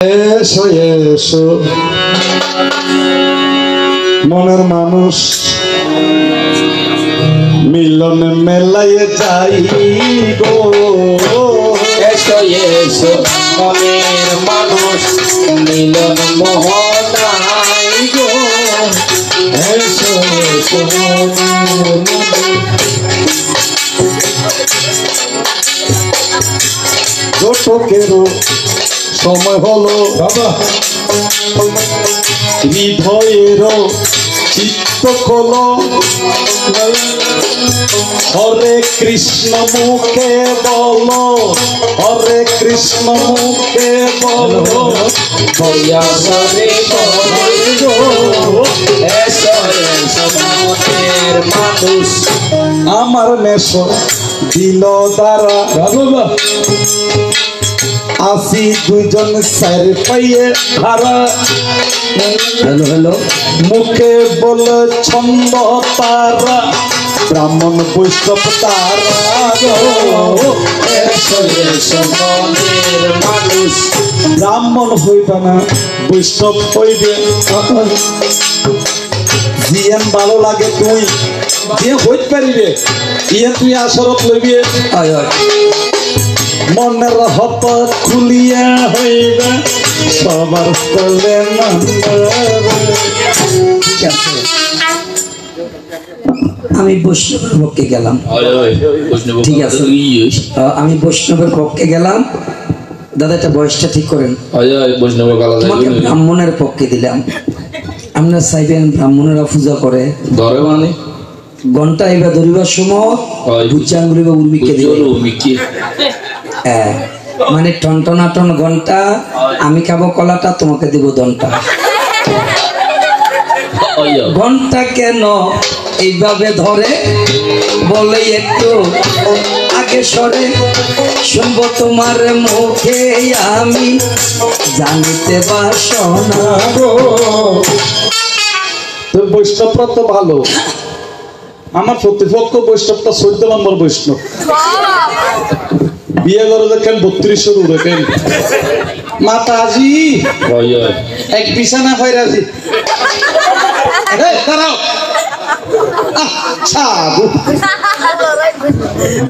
এসো এসো মনের মানুষ মিলন মেলায় যাই গো। এসো এসো মনের মানুষ মিলন মোহনাই গো। এসো এসো জটকেরও সময় হলো বাবা, হৃদয়েরও চিত্ত খোলো। হরে কৃষ্ণ মুখে বলো, হরে কৃষ্ণ মুখে বলো। সরে গো এসো এসো মনের মানুষ। আমার মেশো দিল দ্বারা বাবা আসি দুজন স্যার পাইয়ে ধারা। হ্যালো হ্যালো মুখে বলে ছন্দ তারা, ব্রাহ্মণ বৈষ্ণব তারা গো। এসো এসো মনের মানুষ। ব্রাহ্মণ হইবে না বৈষ্ণব হইবে, জিয়ান ভালো লাগে তুই যে হইতে পারিবে ইয়ে তুই আসরত লইবি। আয় আয় মনের হত খুলিয়া হইবে সবার তলে ঠিক আছে। আমি বৈষ্ণবের পক্ষে গেলাম। ঠিক আছে আমি বৈষ্ণবের পক্ষে গেলাম। দাদা একটা বয়সটা ঠিক করেন। তোমাকে ব্রাহ্মণের পক্ষে দিলাম। আমরা চাইবেন ব্রাহ্মণেরা পূজা করে ধরে মানে ঘন্টা এবার ধরিবার সময় বুচ্চাঙ্গুলি বা উর্মিকে দিবে। হ্যাঁ মানে টন ঘন্টা, আমি খাবো কলাটা, তোমাকে দিব দনটা। ঘন্টা কেন এইভাবে ধরে বলে একটু আগে সরে, শুনবো তোমার মুখে আমি জানিতে বাসনা গো। তোর বৈষ্ণবরা তো ভালো, আমার প্রতিপক্ষ বৈষ্ণবটা 14 নম্বর বৈষ্ণব। বিয়ে করে দেখেন 32 উড়ে কেন মাতাজি এক বিছানা হয়রাজি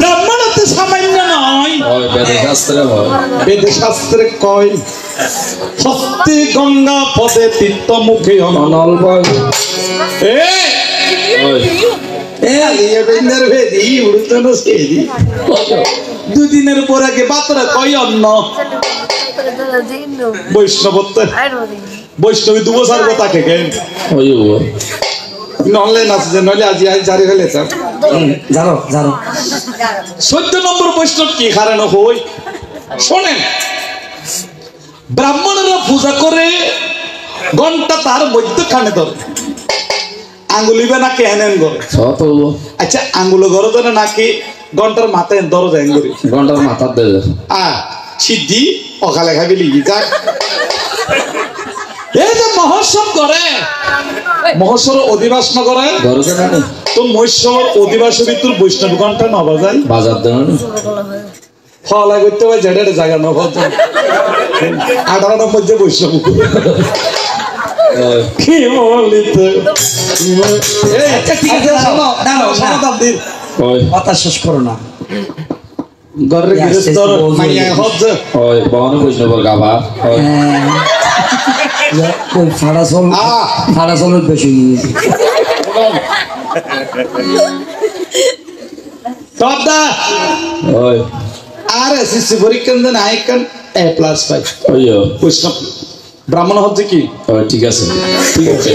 ব্রাহ্মণতে সামান্য নয়, বেদে শাস্ত্রে কয় হস্তি গঙ্গা পদে তীর্থ মুখে অনল বয়। দুদিনের পর আগে বাতরা কয় অন্ন বৈষ্ণবত্ব বৈষ্ণবী 2 বছর তাকে অনলাইন আছে যে নইলে আজি জারি হলে জানো জানো 14 নম্বর বৈষ্ণব কি কারণ হই শোনেন। ব্রাহ্মণেরা পূজা করে ঘন্টা তার মধ্যখানে ধরে আঙ্গুলিবে নাকি হেনেন করে। আচ্ছা আঙ্গুলো গড় ধরে নাকি ঘন্টার মাথায় ধরো যায় আঙ্গুলি ঘন্টার মাথার দেবে সিদ্ধি অকালে খাবি লিগি যাক। এই যে মহোৎসব করে মহোৎসব অধিবাস ন করে তো মহোৎসব অধিবাসের ভিতর বৈষ্ণব ঘন্টা ন বাজায় বাজার দেন ফলা করতে হয় জেডের জায়গা ন বাজায় 18 মধ্যে বৈষ্ণব কি বলিতে কথা শেষ করো না। ঘরের গৃহস্থর মাইয়া হচ্ছে ওই বহন বৈষ্ণব গাবা ওই ফাড়া চলের বেশি গিয়েছে। দাদা ওই আর এসএসসি পরীক্ষা দেন আইকান A+ পাই ওইও বৈষ্ণব ব্রাহ্মণ হচ্ছে কি ঠিক আছে ঠিক আছে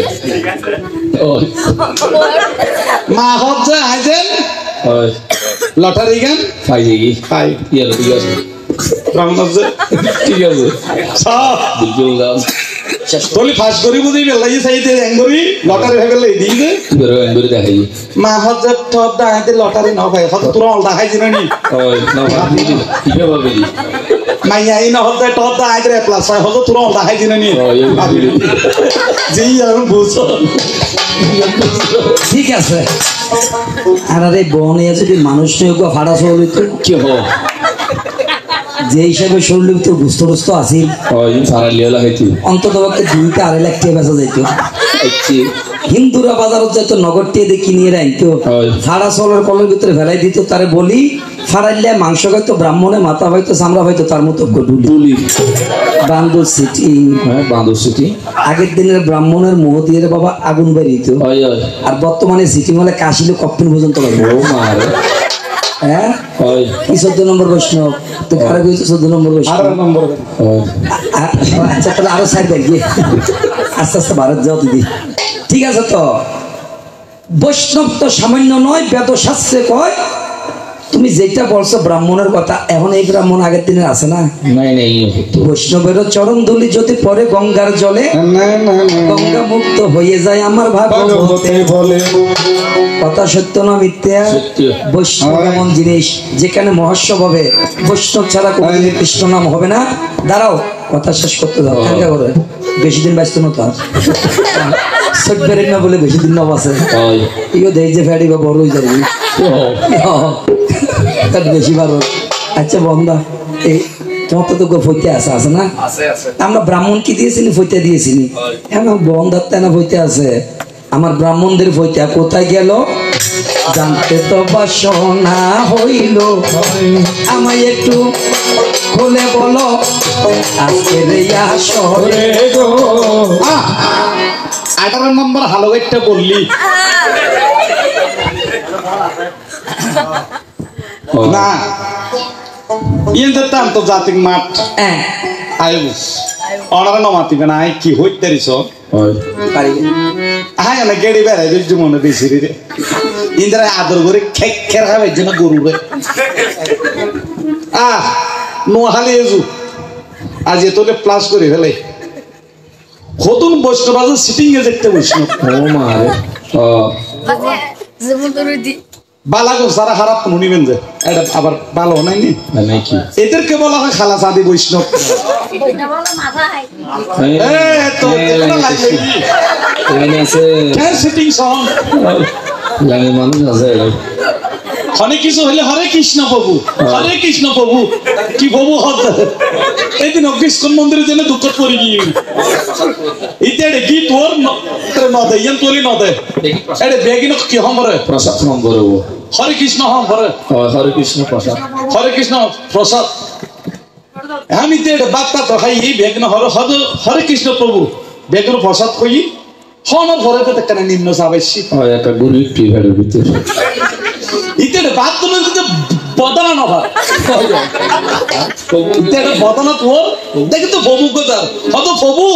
ওই মা হচ্ছে আইজেন ওই লটারি গান পাই দেখি পাই ইয়ালো ঠিক আছে ব্রাহ্মণ হচ্ছে ঠিক আছে সব বুঝলো গাছ তোলি ফাঁস করি বুঝি বেলাই চাইতে এঙ্গরি লটারি হয়ে গেলে দিই দে বেরো এঙ্গুরি দেখাই মা হচ্ছে ঠপ দাইতে লটারি ন ভাই হচ্ছে তোরা অলটা খাইছি না নি ওই না ভাবি দি কিভাবে ভাবি দি মাইয়া এই ন হচ্ছে ঠপ দাইতে A+ পাই হচ্ছে তোরা অলটা খাইছি না নি জি আমি বুঝছো ঠিক আছে। আর আরে বনে যদি মানুষ নিয়ে ফাড়া চলিত কি হো যে হিসাবে শরীরের ভিতর গুস্ত টুস্ত আছে অন্তত পক্ষে 2-2.5 লাখ টাকা বেচা যাইতো। হিন্দুরা বাজারত যাইতো নগদ টিয়ে দিয়ে কিনিয়ে রাখতো, ফাড়া চলের কলের ভিতরে ফেলাই দিত। তারে বলি ফাড়াইলে মাংস খাইতো, ব্রাহ্মণে মাথা হয়তো চামড়া হয়তো, তার মতো ডুলি বান্দর সিটি। বান্দর সিটি আগের দিনের ব্রাহ্মণের মোহ দিয়ে বাবা আগুন বেরিয়েত, আর বর্তমানে সিটি হলে কাশিলে কপ্পিন পর্যন্ত লাগবে। হ্যাঁ কি 14 নম্বর বৈষ্ণব তো কারে কইছো 14 নম্বর বৈষ্ণব। আচ্ছা তাহলে আরো সাইড দেখি, আস্তে আস্তে ভারত যাও দিদি। ঠিক আছে, তো বৈষ্ণব তো সামান্য নয়, বেদশাস্ত্রে কয় তুমি যেটা বলছো ব্রাহ্মণের কথা, এখন এই ব্রাহ্মণ আগের দিনের আছে না? বৈষ্ণবেরও চরণ ধুলি যদি পরে গঙ্গার জলে, গঙ্গা মুক্ত হয়ে যায় আমার ভাগবতে বলে। কথা সত্য না মিথ্যা? বৈষ্ণব এমন জিনিস যেখানে মহোৎসব হবে, বৈষ্ণব ছাড়া কোনোদিন কৃষ্ণ নাম হবে না। দাঁড়াও, কথা শেষ করতে দাও। কেন করে বেশি দিন বাঁচতো না তো, সত্যি না বলে বেশি দিন না বাঁচে। ইও দেখ যে ফ্যাডি বা বড় হয়ে যাবে বেশি ভালো। আচ্ছা বন্ধা, এই তোমার তো ফইতে আছে না? আমরা ব্রাহ্মণ কি দিয়েছিলি? ফইতে দিয়েছিলি। এখন বন্ধার তেনা ফইতে আছে, আমার ব্রাহ্মণদের ফইতে কোথায় গেল জানতে তো বাসনা হইল, আমায় একটু খুলে বলো আজকের 18 নম্বর হালুয়াটা বললি না, ইয়েতে আন্তর্জাতিক মাঠ আয়ুষ অনারা নমাতিবে না কি হইতারিস হাই না গেড়ি বেড়াই দিচ্ছি মনে বেশি রে ইন্দ্রা আদর করে খের খাবার জন্য গরু রে নোহালি এজু আজ এতলে প্লাস করে ফেলে হতুন বৈষ্ণব আজ সিটিং এ দেখতে বৈষ্ণব বালাগো সারা খারাপ নিবেন যে এটা আবার ভালো নাই নি এদেরকে বলা হয় খালাস আদি বৈষ্ণব। অনেক কিছু হলে হরে কৃষ্ণ প্রভু, হরে কৃষ্ণ প্রভু কি প্রভু এইদিন অগ্নিস্কন মন্দিরের জন্য দুঃখ পড়ে গিয়ে ইত্যাদি কি তোর নদে ইয়ান তোরই নদে এটা বেগিন কি হমরে প্রসাদ নম্বর হরে কৃষ্ণ হমরে হরে কৃষ্ণ প্রসাদ, হরে কৃষ্ণ প্রসাদ আমি তো এটা বার্তা তো খাই এই বেগন হরে হরে কৃষ্ণ প্রভু বেগন প্রসাদ কই হমর ঘরে তো কেন নিম্ন সাবাইছি একটা গরিব পিভারের ভিতর ইত্যাদি বাদ তুমি কিন্তু বদনা নভার ইত্যাদি বদনা তোর দেখি তো ববু কোথার হত ববু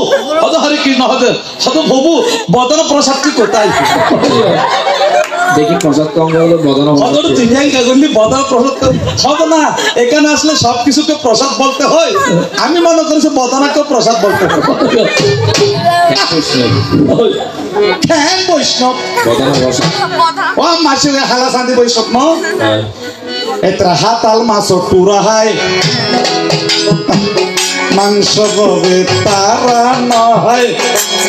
হত হরে কৃষ্ণ হতে হত ববু বদনা প্রসাদ কি কোথায় দেখি প্রসাদ কম হলো বদনা হত তিনজন কাগলি বদনা প্রসাদ হবে না। এখানে আসলে সবকিছুকে প্রসাদ বলতে হয়, আমি মনে করছি বদনাকে প্রসাদ বলতে হয়। হ্যাঁ বৈষ্ণব বদনা প্রসাদ ও মাসে হালা শান্তি বৈষ্ণব ন এতরা হাতাল মাছ টুরা হাই মাংস গবে তারা নয়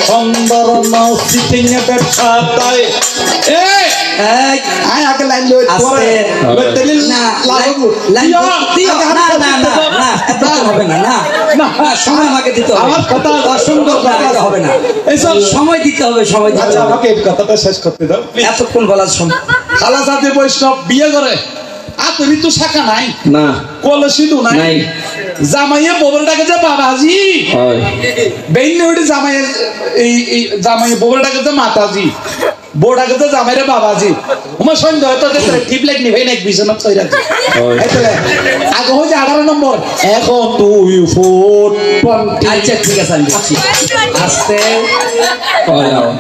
সুন্দর সিটিং এ ব্যবসা তাই আগে লাইন লই পরে বেতলিল না লাগবো লাইন হবে না না না সময় আমাকে দিতে হবে, আমার কথা অসম্ভব হবে না, এইসব সময় দিতে হবে, সময় দিতে হবে। আমাকে এই কথাটা শেষ করতে দাও এতক্ষণ বলার সময়। খালাসাদি বৈষ্ণব বিয়ে করে আর তুমি তো শাখা নাই না কলসি তো নাই জামাইয়ে ববলটাকে যে বাবাজি বেইনে ওইটা জামাইয়ের এই জামাইয়ে ববলটাকে যে মাতাজি বোর্ডাকে তো জামাইরে বাবাজি আমার সন্দেহ তো ঠিক লাগ নি ভাই না বিছানা ছইরা এতলে আগে হই যে 18 নম্বর এখন তুই ফুট আচ্ছা ঠিক আছে আমি দেখছি আস্তে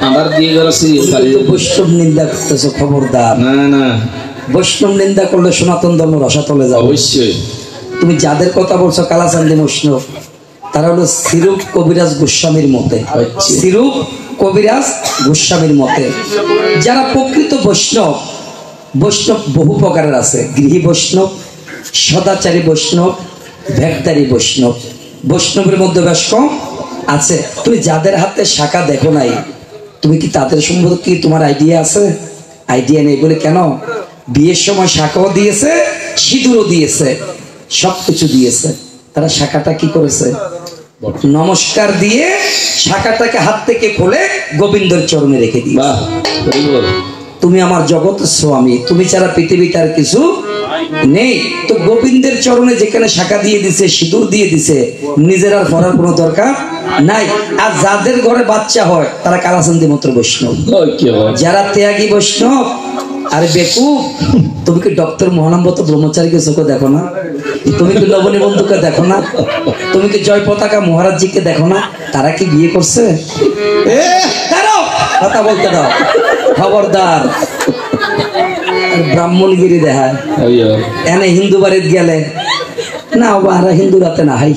আমার দিয়ে গেছি বৈষ্ণব নিন্দা করতেছো খবরদার না না বৈষ্ণব নিন্দা করলে সনাতন ধর্ম রসাতলে যাবে অবশ্যই। তুমি যাদের কথা বলছো কালাচান্দি বৈষ্ণব তারা হলো সিরূপ কবিরাজ গোস্বামীর মতে, সিরূপ কবিরাজ গোস্বামীর মতে যারা প্রকৃত বৈষ্ণব। বৈষ্ণব বহু প্রকারের আছে, গৃহী বৈষ্ণব, সদাচারী বৈষ্ণব, ভেকদারী বৈষ্ণব। বৈষ্ণবের মধ্যে বেশ কম আছে। তুমি যাদের হাতে শাখা দেখো নাই, তুমি কি তাদের সম্বন্ধে কি তোমার আইডিয়া আছে? আইডিয়া নেই বলে কেন? বিয়ের সময় শাখাও দিয়েছে, সিঁদুরও দিয়েছে, সবকিছু দিয়েছে, তারা শাখাটা কি করেছে, নমস্কার দিয়ে শাখাটাকে হাত থেকে খুলে গোবিন্দের চরণে রেখে দিই। তুমি আমার জগতের স্বামী, তুমি ছাড়া পৃথিবীতে আর কিছু নেই। তো গোবিন্দের চরণে যেখানে শাখা দিয়ে দিছে, সিঁদুর দিয়ে দিছে, নিজের আর পড়ার কোনো দরকার নাই। আর যাদের ঘরে বাচ্চা হয় তারা কালাচান্দি মন্ত্র বৈষ্ণব, যারা ত্যাগী বৈষ্ণব। আরে বেকুব, তুমি কি ডক্টর মহানম্বত ব্রহ্মচারীকে চোখে দেখো না? তুমি কি লবণী বন্ধুকে দেখো না? তুমি কি জয় পতাকা মহারাজজিকে দেখো না? তারা কি বিয়ে করছে? কথা বলতে দাও, খবরদার। ব্রাহ্মণগিরি দেখায় এনে হিন্দু বাড়িতে গেলে না, ওরা হিন্দু রাতে না হাই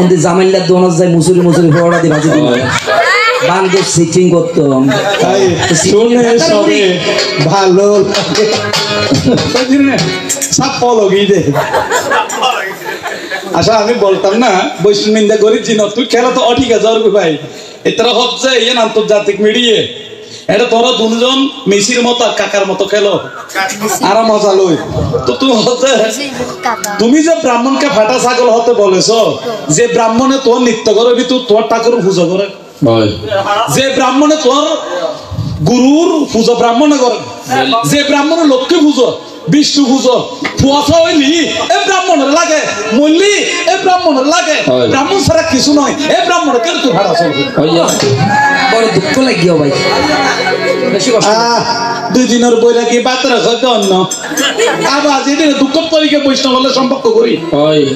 ওদের জামাইল্লা দোনো যায় মুসুরি মুসুরি ফোড়া দিয়ে ভাজি দিল বাংলাদেশ সিটিং করতাম। ভালো আচ্ছা, আমি বলতাম না বৈষ্ণব নিন্দা করি চিন, তুই খেলা তো অঠিক আছে ভাই। এটা হচ্ছে ইয়ে আন্তর্জাতিক মিডিয়ে, এটা তোরা দুজন মেসির মতো আর কাকার মতো খেলো আর মজা লই। তো তুমি হচ্ছে তুমি যে ব্রাহ্মণকে ফাটা ছাগল হতে বলেছ, যে ব্রাহ্মণে তোর নৃত্য করে তুই তোর ঠাকুর পুজো করে, যে ব্রাহ্মণে তোর গুরুর পুজো ব্রাহ্মণে করে, যে ব্রাহ্মণের লক্ষ্মী পুজো বিষ্ণু পুজো ফুয়াশা হইলি এ ব্রাহ্মণের লাগে, মল্লি এ ব্রাহ্মণের লাগে, ব্রাহ্মণ ছাড়া কিছু নয়। এ ব্রাহ্মণের কেন তুই ভাড়া চলবে? বড় দুঃখ লাগিও ভাই, দুই দিনের বইরা কি বাতরা খাতে অন্য আবার যেদিন দুঃখ তরিকে বৈষ্ণব হলে সম্পর্ক করি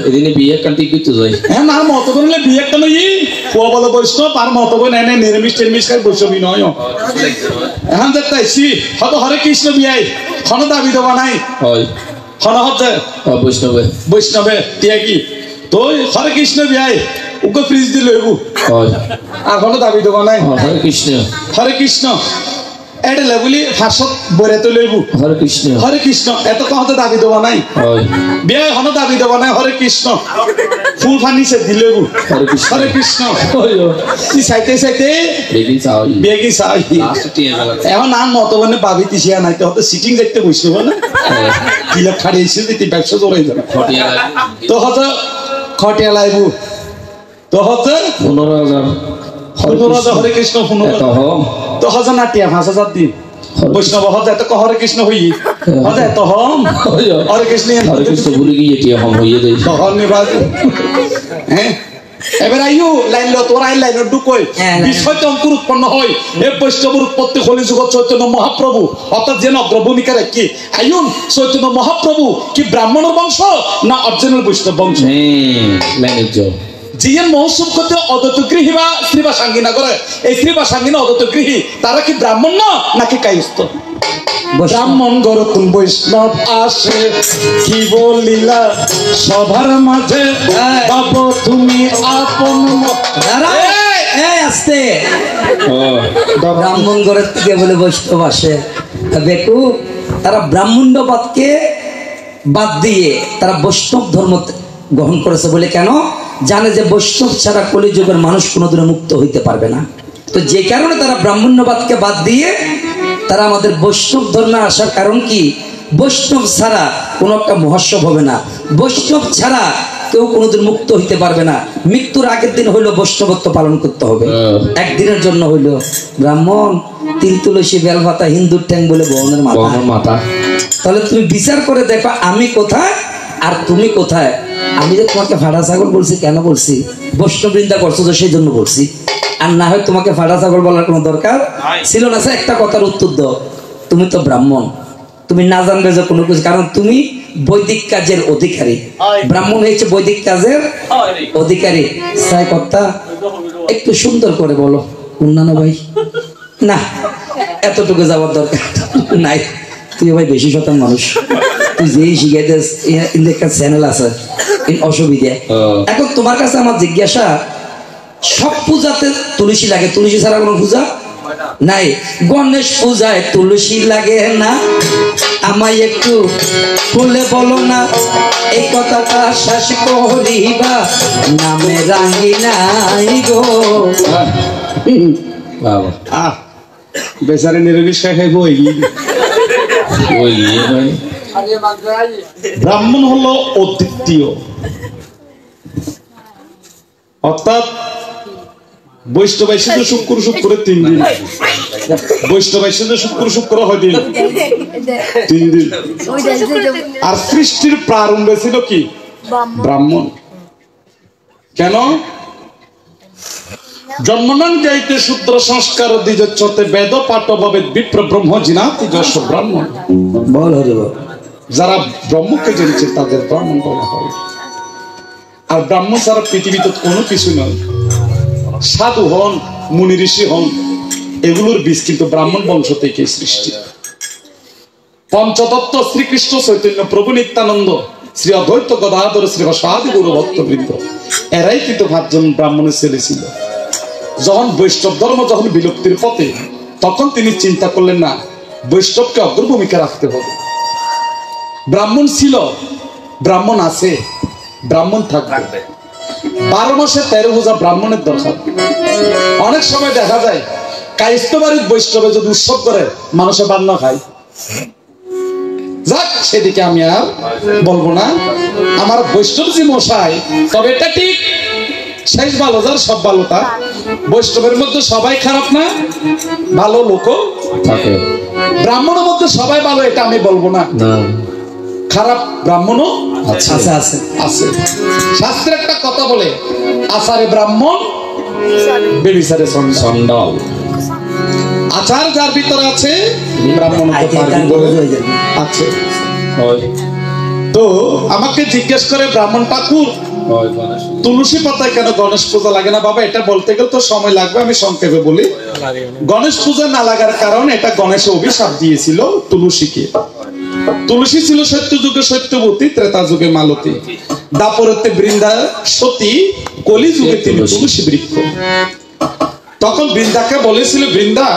এদিনে বিয়ে কান্তি করতে যাই। হ্যাঁ না, মত করলে বিয়ে একটা নই ফুয়া বলে বৈষ্ণব আর মত বই নেই নিরামিষ টেরমিষ খাই বৈষ্ণবী নয়। এখন দেখতেছি হয়তো হরে কৃষ্ণ বিয়াই ক্ষণ দাবি দেওয়া নাই, ক্ষণ হচ্ছে বৈষ্ণবে বৈষ্ণবে ত্যাগী তো হরে কৃষ্ণ বিয়াই ওকে ফ্রিজ দিল এবু আর কোনো দাবি দেওয়া নাই। হরে কৃষ্ণ হরে কৃষ্ণ এটা লেবুলি ফাঁসত বরে তো লেবু হরে কৃষ্ণ হরে কৃষ্ণ এত কহতে দাবি দেওয়া নাই, বিয়ে হন দাবি দেওয়া নাই। হরে কৃষ্ণ ফুল ফানিছে দিলেবু হরে কৃষ্ণ তুই চাইতে চাইতে বিয়ে কি চাই এখন আর মত বনে ভাবি তিসিয়া নাই তো হতে সিটিং দেখতে বসবো না কিলা খাড়িয়েছে তুই ব্যবসা জড়াই যাবে তো হতে খটিয়া লাইবু তো হতে 15,000 হরে কৃষ্ণ 15,000 তো হাজার নাটিয়া 5,000 দিন বৈষ্ণব হতে এত হরে কৃষ্ণ হই হতে এত হম হরে কৃষ্ণ হরে কৃষ্ণ ভুলে গিয়ে টিয়া হম হইয়ে দেই তখন নিবাজ। হ্যাঁ এবার আইও লাইন লো তোর আইন লাইন ঢুকই বিষয়টা অঙ্কুর উৎপন্ন হয়। এ বৈষ্ণবের উৎপত্তি হলি যুগ চৈতন্য মহাপ্রভু অর্থাৎ যেন অগ্রভূমিকা রাখি আইন চৈতন্য মহাপ্রভু কি ব্রাহ্মণের বংশ না অরিজিনাল বৈষ্ণব বংশ? লাইনের জল জিএন মহোৎসব করতে অদ্বৈত গৃহী বা শ্রীবা সাঙ্গিনা করে, এই শ্রীবা সাঙ্গিনা অদ্বৈত গৃহী তারা কি ব্রাহ্মণ না নাকি কায়স্থ? ব্রাহ্মণ গরতুন বৈষ্ণব আসে কি বলিলা সবার মাঝে বাবু তুমি আপন আসতে ব্রাহ্মণ ঘরের থেকে বলে বৈষ্ণব আসে বেকু। তারা ব্রাহ্মণ্যবাদকে বাদ দিয়ে তারা বৈষ্ণব ধর্ম গ্রহণ করেছে বলে কেন জানে যে বৈষ্ণব ছাড়া কলিযুগের মানুষ কোনোদিনও মুক্ত হইতে পারবে না। তো যে কারণে তারা ব্রাহ্মণ্যবাদকে বাদ দিয়ে তারা আমাদের বৈষ্ণব ধর্মে আসার কারণ কি, বৈষ্ণব ছাড়া কোনো একটা মহোৎসব হবে না, বৈষ্ণব ছাড়া কেউ কোনোদিন মুক্ত হইতে পারবে না। মৃত্যুর আগের দিন হইলো বৈষ্ণবত্ব পালন করতে হবে, একদিনের জন্য হইলো। ব্রাহ্মণ তিল তুলসী বেলভাতা হিন্দুর ঠ্যাং বলে বহনের মাথা। তাহলে তুমি বিচার করে দেখো আমি কোথায় আর তুমি কোথায়। আমি যে তোমাকে ফাটা ছাগল বলছি কেন বলছি, বৈষ্ণব বৃন্দা করছো তো সেই জন্য বলছি, আর না হয় তোমাকে ফাটা ছাগল বলার কোনো দরকার ছিল না। একটা কথার উত্তর দাও, তুমি তো ব্রাহ্মণ, তুমি না জানবে যে কোনো কিছু, কারণ তুমি বৈদিক কাজের অধিকারী। ব্রাহ্মণ হয়েছে বৈদিক কাজের অধিকারী। সাই কথা একটু সুন্দর করে বলো অন্যান্য ভাই, না এতটুকু যাওয়ার দরকার নাই। তুই ভাই বেশি শতাংশ মানুষ, তুই যেই শিখাইতে একটা চ্যানেল আছে অসুবিধা। এখন তোমার কাছে আমার জিজ্ঞাসা, সব পূজাতে তুলসী লাগে, তুলসী ছাড়া কোনো পূজা নাই। গণেশ পূজায় তুলসী লাগে না, আমায় একটু খুলে বলো না এই কথাটা শেষ করিবা নামে রাঙি নাই গো। বেচারে নিরামিষ খাই বই। ব্রাহ্মণ হলো অদ্বিতীয়, অর্থাৎ বৈষ্ণব এসেছে শুক্র 3 দিন, বৈষ্ণব এসেছে শুক্র হয় দিন 3 দিন। আর সৃষ্টির প্রারম্ভে ছিল কি ব্রাহ্মণ। কেন? জন্মনান যাইতে শূদ্র সংস্কার দ্বিজচ্ছতে বেদ পাঠ ভবেদ বিপ্র ব্রহ্ম জিনাতি যশ ব্রাহ্মণ। বল হরি বল। যারা ব্রহ্মকে জেনেছে তাদের ব্রাহ্মণ বলা হয়। আর ব্রাহ্মণ ছাড়া পৃথিবীতে কোনো কিছু নয়। সাধু হন, মুনি ঋষি হন, এগুলোর বীজ কিন্তু ব্রাহ্মণ বংশ থেকে সৃষ্টি। পঞ্চতত্ত্ব শ্রীকৃষ্ণ চৈতন্য প্রভু নিত্যানন্দ শ্রী অদ্বৈত গদাধর শ্রী সাধু গুরু ভক্তবৃন্দ এরাই কিন্তু 5 জন ব্রাহ্মণের ছেলে ছিল। যখন বৈষ্ণব ধর্ম যখন বিলুপ্তির পথে, তখন তিনি চিন্তা করলেন না বৈষ্ণবকে অগ্রভূমিকা রাখতে হবে। ব্রাহ্মণ ছিল, ব্রাহ্মণ আছে, ব্রাহ্মণ থাকবে। 12 মাসে 13 পূজা ব্রাহ্মণের দরকার। অনেক সময় দেখা যায় কায়স্থ বাড়ির বৈষ্ণবে যদি উৎসব করে মানুষে বান্ন খায়। যাক, সেদিকে আমি আর বলবো না। আমার বৈষ্ণবজি মশাই, তবে এটা ঠিক, শেষ ভালো যার সব ভালো তার। বৈষ্ণবের মধ্যে সবাই খারাপ না, ভালো লোকও থাকে। ব্রাহ্মণের মধ্যে সবাই ভালো এটা আমি বলবো না, খারাপ ব্রাহ্মণও আছে আছে আছে। শাস্ত্রে একটা কথা বলে, আচারে ব্রাহ্মণ বেবিচারে চণ্ডাল। আচার যার ভিতরে আছে ব্রাহ্মণ আছে। তো আমাকে জিজ্ঞেস করে ব্রাহ্মণ ঠাকুর, তুলসী পাতায় কেন গণেশ পূজা লাগে না? বাবা, এটা বলতে গেলে তো সময় লাগবে, আমি সংক্ষেপে বলি। গণেশ পূজা না লাগার কারণ, এটা গণেশ অভিশাপ দিয়েছিল তুলসীকে। তুলসী ছিল সত্য যুগে সত্যবতী, ত্রেতা যুগে মালতী, দাপরতে বৃন্দা সতী, কলি যুগে তিনি তুলসী বৃক্ষ। তখন বৃন্দাকে বলেছিল, বৃন্দা,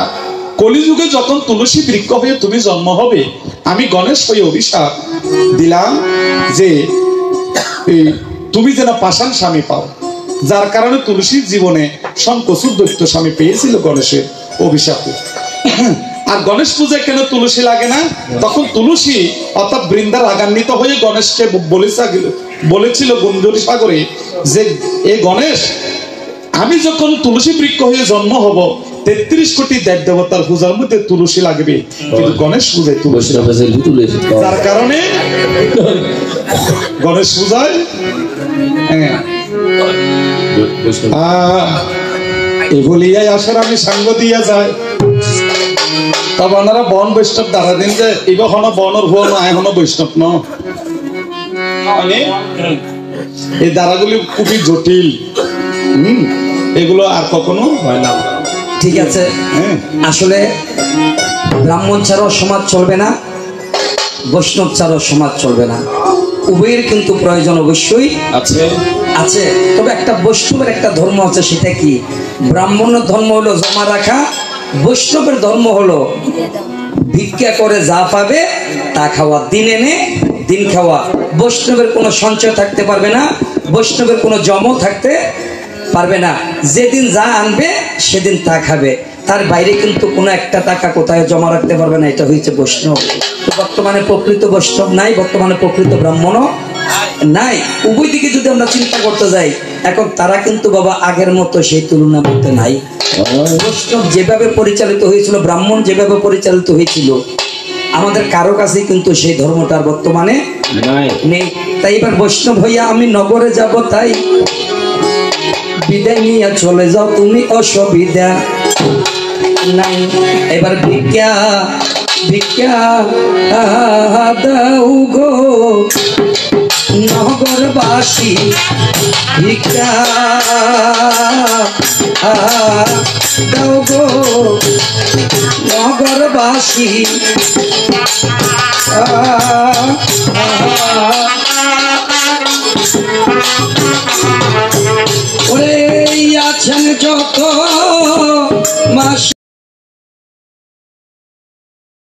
কলিযুগে যখন তুলসী বৃক্ষ হয়ে তুমি জন্ম হবে, আমি গণেশ হয়ে অভিশাপ দিলাম যে তুমি যেন পাষাণ স্বামী পাও। যার কারণে তুলসীর জীবনে শঙ্কচূড় দৈত্য স্বামী পেয়েছিল গণেশের অভিশাপে। আর গণেশ পূজায় কেন তুলসী লাগে না? তখন তুলসী অর্থাৎ বৃন্দা রাগান্বিত হয়ে গণেশকে বলেছিল গুঞ্জরি সাগরে যে, এ গণেশ, আমি যখন তুলসী বৃক্ষ হয়ে জন্ম হব, 33 কোটি দেব দেবতার পূজার মধ্যে তুলসী লাগবে, কিন্তু গণেশ পূজায় তুলসী, যার কারণে গণেশ পূজায় এই বলিয়াই আসার আমি সাঙ্গ দিয়া যায়। তবে ওনারা বন বৈষ্ণব দ্বারা দিন যে এবার হন বনর ভুয়া না, এখনো বৈষ্ণব ন। এই দ্বারাগুলি খুবই জটিল, এগুলো আর কখনো হয় না। ঠিক আছে, আসলে ব্রাহ্মণ ছাড়াও সমাজ চলবে না, বৈষ্ণব ছাড়াও সমাজ চলবে না। উভয়ের কিন্তু প্রয়োজন অবশ্যই আছে আছে। তবে একটা বৈষ্ণবের একটা ধর্ম আছে, সেটা কি? ব্রাহ্মণের ধর্ম হলো জমা রাখা, বৈষ্ণবের ধর্ম হলো ভিক্ষা করে যা পাবে তা খাওয়া, দিন এনে দিন খাওয়া। বৈষ্ণবের কোনো সঞ্চয় থাকতে পারবে না, বৈষ্ণবের কোনো জমও থাকতে পারবে না। যেদিন যা আনবে সেদিন তা খাবে, তার বাইরে কিন্তু কোনো একটা টাকা কোথায় জমা রাখতে পারবে না। এটা হচ্ছে বৈষ্ণব। তো বর্তমানে প্রকৃত বৈষ্ণব নাই, বর্তমানে প্রকৃত ব্রাহ্মণও নাই। উভয় দিকে যদি আমরা চিন্তা করতে যাই, এখন তারা কিন্তু বাবা আগের মতো সেই তুলনার মধ্যে নাই। বৈষ্ণব যেভাবে পরিচালিত হয়েছিল, ব্রাহ্মণ যেভাবে পরিচালিত হয়েছিল, আমাদের কারো কাছে কিন্তু সেই ধর্মটার বর্তমানে নেই। তাই এবার বৈষ্ণব হইয়া আমি নগরে যাব, তাই বিদায় নিয়ে চলে যাও তুমি, অসুবিধা নাই। এবার ভিক্ষা ভিক্ষা দাও গো নগরবাসী, ভিক্ষা দাও গো নগরবাসী। ওরে আছেন যত